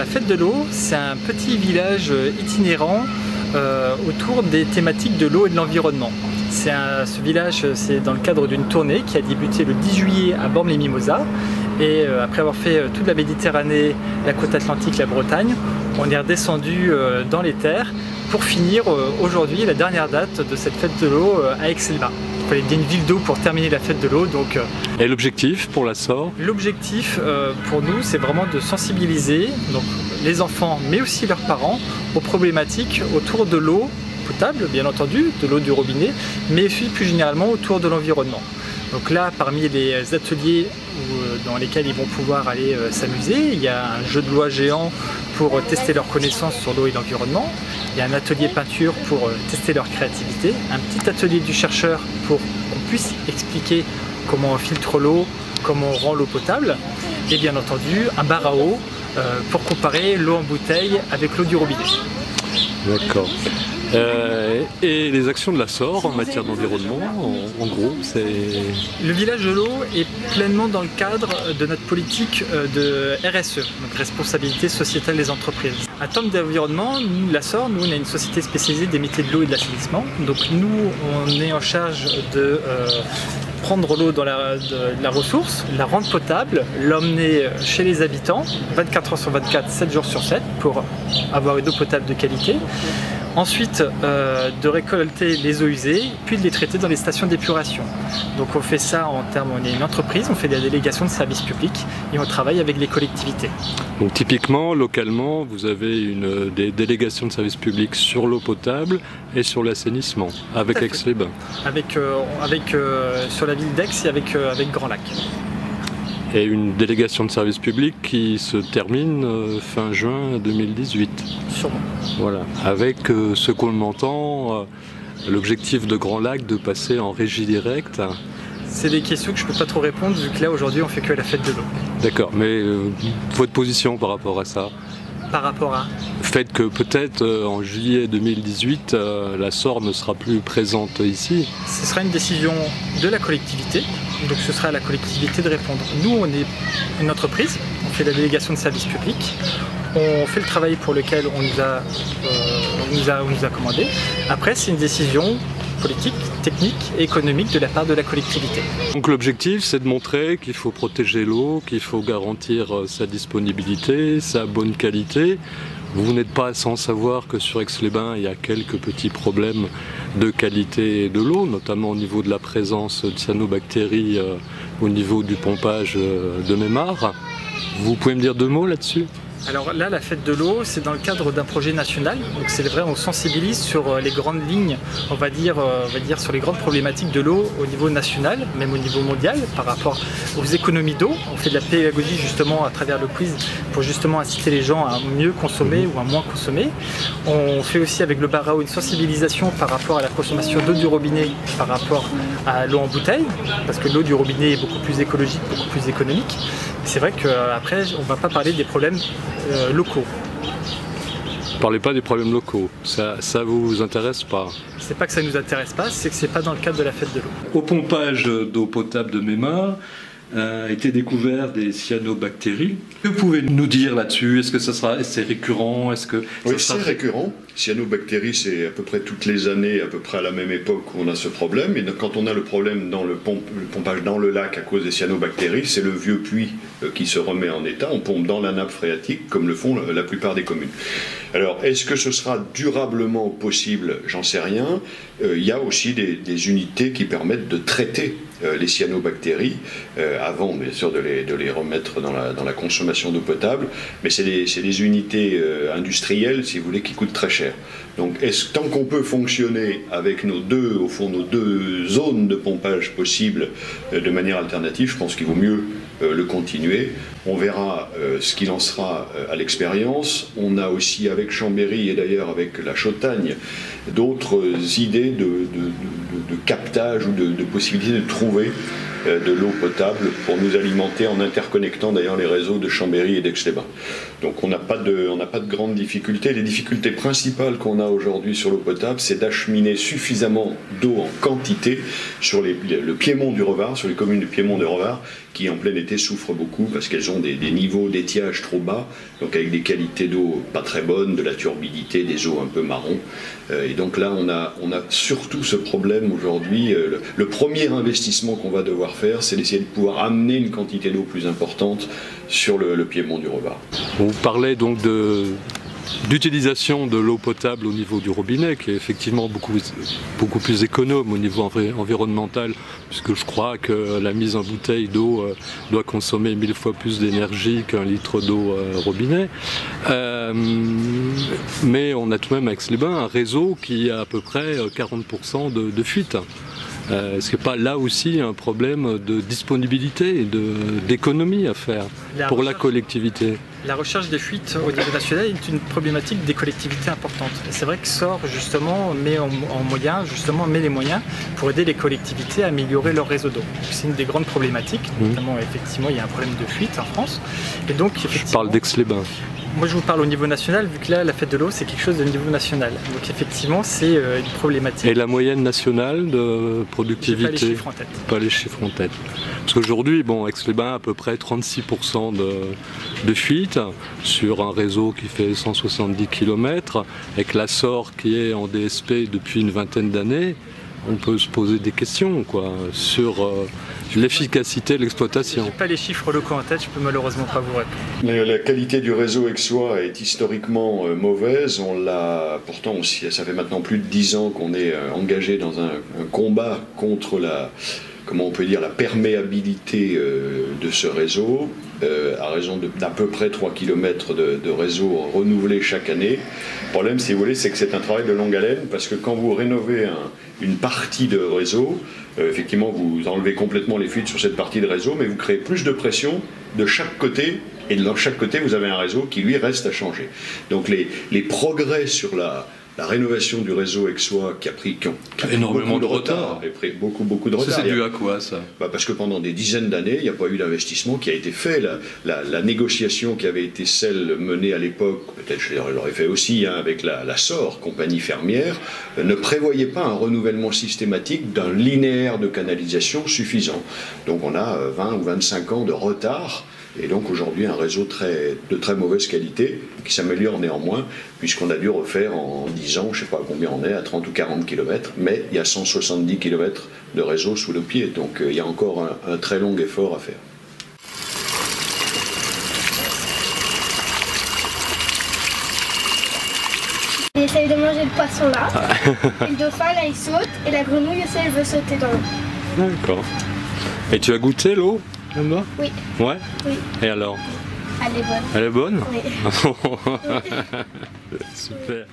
la fête de l'eau, c'est un petit village itinérant autour des thématiques de l'eau et de l'environnement. Ce village, c'est dans le cadre d'une tournée qui a débuté le 10 juillet à Bormes-les-Mimosas. Et après avoir fait toute la Méditerranée, la côte atlantique, la Bretagne, on est redescendu dans les terres pour finir aujourd'hui la dernière date de cette fête de l'eau à Aix-les-Bains. Il fallait bien une ville d'eau pour terminer la fête de l'eau. Et l'objectif pour la SOR? L'objectif pour nous, c'est vraiment de sensibiliser les enfants, mais aussi leurs parents, aux problématiques autour de l'eau potable, bien entendu, de l'eau du robinet, mais aussi plus généralement autour de l'environnement. Donc là, parmi les ateliers dans lesquels ils vont pouvoir aller s'amuser, il y a un jeu de loi géant pour tester leurs connaissances sur l'eau et l'environnement. Il y a un atelier peinture pour tester leur créativité, un petit atelier du chercheur pour qu'on puisse expliquer comment on filtre l'eau, comment on rend l'eau potable, et bien entendu un bar à eau pour comparer l'eau en bouteille avec l'eau du robinet. D'accord. Et les actions de la SOR en matière d'environnement, en gros, c'est... Le village de l'eau est pleinement dans le cadre de notre politique de RSE, donc responsabilité sociétale des entreprises. En termes d'environnement, la SOR, nous on a une société spécialisée des métiers de l'eau et de l'assainissement. Donc nous, on est en charge de prendre l'eau dans la ressource, la rendre potable, l'emmener chez les habitants, 24 heures sur 24, 7 jours sur 7, pour avoir une eau potable de qualité. Ensuite, de récolter les eaux usées, puis de les traiter dans les stations d'épuration. Donc on fait ça on est une entreprise, on fait des délégations de services publics et on travaille avec les collectivités. Donc typiquement, localement, vous avez des délégations de services publics sur l'eau potable et sur l'assainissement, avec Aix-les-Bains. Sur la ville d'Aix et avec Grand Lac. Et une délégation de service public qui se termine fin juin 2018. Sûrement. Voilà, avec ce qu'on entend, l'objectif de Grand Lac de passer en régie directe. C'est des questions que je ne peux pas trop répondre vu que là aujourd'hui on fait que la fête de l'eau. D'accord, mais votre position par rapport à ça? Par rapport à? Fait que peut-être en juillet 2018, la SOR ne sera plus présente ici. Ce sera une décision de la collectivité, donc ce sera à la collectivité de répondre. Nous, on est une entreprise, on fait la délégation de services publics, on fait le travail pour lequel on nous a commandé. Après, c'est une décision politique, technique et économique de la part de la collectivité. Donc l'objectif, c'est de montrer qu'il faut protéger l'eau, qu'il faut garantir sa disponibilité, sa bonne qualité. Vous n'êtes pas sans savoir que sur Aix-les-Bains, il y a quelques petits problèmes de qualité de l'eau, notamment au niveau de la présence de cyanobactéries au niveau du pompage de Mémar. Vous pouvez me dire 2 mots là-dessus ? Alors là, la fête de l'eau, c'est dans le cadre d'un projet national. Donc c'est vrai, on sensibilise sur les grandes lignes, on va dire sur les grandes problématiques de l'eau au niveau national, même au niveau mondial, par rapport aux économies d'eau. On fait de la pédagogie justement à travers le quiz pour justement inciter les gens à mieux consommer ou à moins consommer. On fait aussi avec le bar à eau une sensibilisation par rapport à la consommation d'eau du robinet par rapport à l'eau en bouteille, parce que l'eau du robinet est beaucoup plus écologique, beaucoup plus économique. C'est vrai qu'après, on ne va pas parler des problèmes locaux. Ne parlez pas des problèmes locaux, ça vous intéresse pas? C'est pas que ça nous intéresse pas, c'est que c'est pas dans le cadre de la fête de l'eau. Au pompage d'eau potable de Mémar, a été découvert des cyanobactéries. Que pouvez nous dire là-dessus? Est-ce que c'est récurrent? Oui, c'est récurrent. Cyanobactéries, c'est à peu près toutes les années, à peu près à la même époque où on a ce problème. Et quand on a le problème dans le pompage dans le lac à cause des cyanobactéries, c'est le vieux puits qui se remet en état. On pompe dans la nappe phréatique, comme le font la plupart des communes. Alors, est-ce que ce sera durablement possible? J'en sais rien. Il y a aussi des unités qui permettent de traiter les cyanobactéries avant bien sûr de les remettre dans la consommation d'eau potable, mais c'est des unités industrielles, si vous voulez, qui coûtent très cher. Donc tant qu'on peut fonctionner avec nos deux zones de pompage possibles de manière alternative, je pense qu'il vaut mieux le continuer. On verra ce qu'il en sera à l'expérience. On a aussi avec Chambéry et d'ailleurs avec la Chautagne d'autres idées de captage ou de possibilité de trouver de l'eau potable pour nous alimenter en interconnectant d'ailleurs les réseaux de Chambéry et d'Aix-les-Bains. Donc on n'a pas de grandes difficultés. Les difficultés principales qu'on a aujourd'hui sur l'eau potable, c'est d'acheminer suffisamment d'eau en quantité sur le piémont du Revard, sur les communes du piémont du Revard, qui en plein été souffrent beaucoup parce qu'elles ont des niveaux d'étiage trop bas, donc avec des qualités d'eau pas très bonnes, de la turbidité, des eaux un peu marron. Et donc là, on a surtout ce problème aujourd'hui. Le premier investissement qu'on va devoir faire, c'est d'essayer de pouvoir amener une quantité d'eau plus importante sur le piémont du Revard. On parlait donc d'utilisation de l'eau potable au niveau du robinet, qui est effectivement beaucoup plus économe au niveau environnemental, puisque je crois que la mise en bouteille d'eau doit consommer 1000 fois plus d'énergie qu'un litre d'eau robinet. Mais on a tout de même à Aix-les-Bains un réseau qui a à peu près 40% de fuite. Est-ce qu'il n'y a pas là aussi un problème de disponibilité et d'économie à faire pour la collectivité? La recherche des fuites au niveau national est une problématique des collectivités importante. Et c'est vrai que SOR justement met les moyens pour aider les collectivités à améliorer leur réseau d'eau. C'est une des grandes problématiques, notamment effectivement il y a un problème de fuite en France. Et donc, je parle d'Aix-les-Bains. Moi je vous parle au niveau national, vu que là la fête de l'eau c'est quelque chose de niveau national. Donc effectivement c'est une problématique. Et la moyenne nationale de productivité? Pas les chiffres en tête. Pas les chiffres en tête. Parce qu'aujourd'hui, bon, Aix-les-Bains a à peu près 36% de fuite sur un réseau qui fait 170 km, avec la SOR qui est en DSP depuis une vingtaine d'années. On peut se poser des questions sur l'efficacité de l'exploitation. Je n'ai pas les chiffres locaux en tête, je peux malheureusement pas vous répondre. La qualité du réseau aixois est historiquement mauvaise. Pourtant, ça fait maintenant plus de 10 ans qu'on est engagé dans un combat contre la perméabilité de ce réseau, à raison d'à peu près 3 km de réseau renouvelé chaque année. Le problème, si vous voulez, c'est que c'est un travail de longue haleine, parce que quand vous rénovez une partie de réseau, effectivement, vous enlevez complètement les fuites sur cette partie de réseau, mais vous créez plus de pression de chaque côté, et de chaque côté, vous avez un réseau qui, lui, reste à changer. Donc les progrès sur la rénovation du réseau aixois qui a pris énormément de retard. Beaucoup de retard. C'est dû à quoi ça? Parce que pendant des dizaines d'années, il n'y a pas eu d'investissement qui a été fait. La négociation qui avait été celle menée à l'époque, peut-être je l'aurais fait aussi avec la SOR, compagnie fermière, ne prévoyait pas un renouvellement systématique d'un linéaire de canalisation suffisant. Donc on a 20 ou 25 ans de retard. Et donc aujourd'hui un réseau de très mauvaise qualité qui s'améliore néanmoins, puisqu'on a dû refaire en 10 ans, je ne sais pas combien on est, à 30 ou 40 km, mais il y a 170 km de réseau sous nos pieds, donc il y a encore un très long effort à faire. Il essaye de manger le poisson là, et le dauphin là il saute, et la grenouille aussi elle veut sauter dans l'eau. D'accord. Et tu as goûté l'eau là-bas? Oui. Ouais? Oui. Et alors? Elle est bonne. Elle est bonne? Oui. Super.